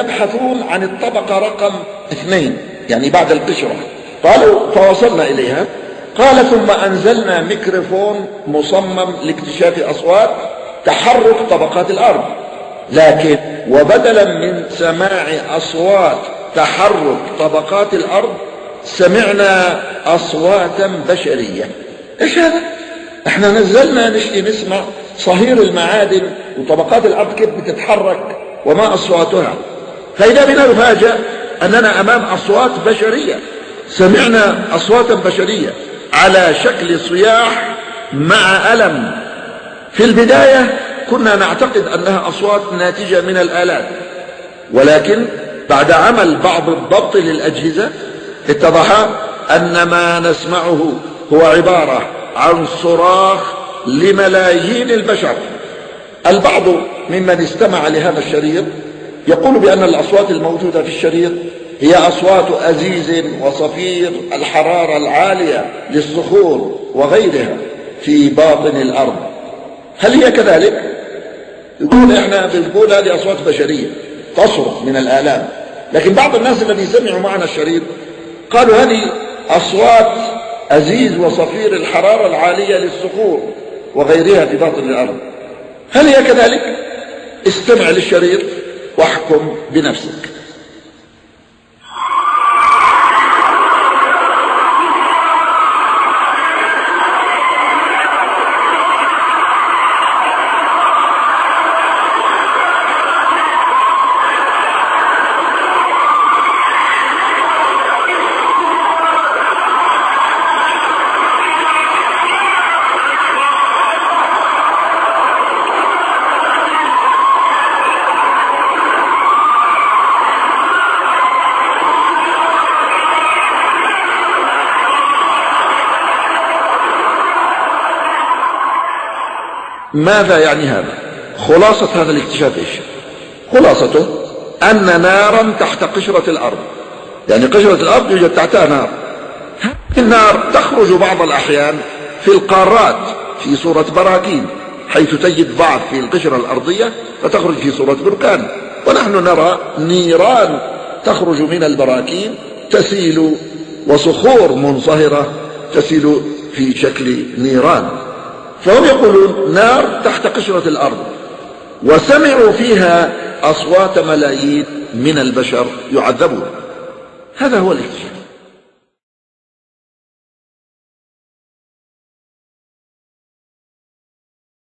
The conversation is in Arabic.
يبحثون عن الطبقة رقم 2 يعني بعد القشرة. قالوا فوصلنا إليها. قال ثم أنزلنا ميكروفون مصمم لاكتشاف أصوات تحرك طبقات الأرض، لكن وبدلا من سماع أصوات تحرك طبقات الأرض سمعنا أصواتا بشرية. إيش هذا؟ احنا نزلنا نسمع صهير المعادن وطبقات الأرض كيف بتتحرك وما أصواتها، فإذا بنا نفاجأ أننا أمام أصوات بشرية. سمعنا أصواتا بشرية على شكل صياح مع ألم. في البداية كنا نعتقد أنها أصوات ناتجة من الآلات، ولكن بعد عمل بعض الضبط للأجهزة اتضح أن ما نسمعه هو عبارة عن صراخ لملايين البشر. البعض ممن استمع لهذا الشريط يقول بأن الأصوات الموجودة في الشريط هي أصوات أزيز وصفير الحرارة العالية للصخور وغيرها في باطن الأرض. هل هي كذلك؟ يقول احنا بنقول هذه أصوات بشرية تصرخ من الآلام، لكن بعض الناس الذين سمعوا معنا الشريط قالوا هذه أصوات أزيز وصفير الحرارة العالية للصخور وغيرها في باطن الأرض. هل هي كذلك؟ استمع للشريط واحكم بنفسك. ماذا يعني هذا؟ خلاصة هذا الاكتشاف ايش؟ خلاصته أن نارا تحت قشرة الأرض، يعني قشرة الأرض يوجد تحتها نار. النار تخرج بعض الأحيان في القارات في صورة براكين، حيث تجد بعض في القشرة الأرضية فتخرج في صورة بركان، ونحن نرى نيران تخرج من البراكين تسيل وصخور منصهرة تسيل في شكل نيران. فهم يقولون نار تحت قشرة الأرض، وسمعوا فيها أصوات ملايين من البشر يعذبون. هذا هو الاكتشاف.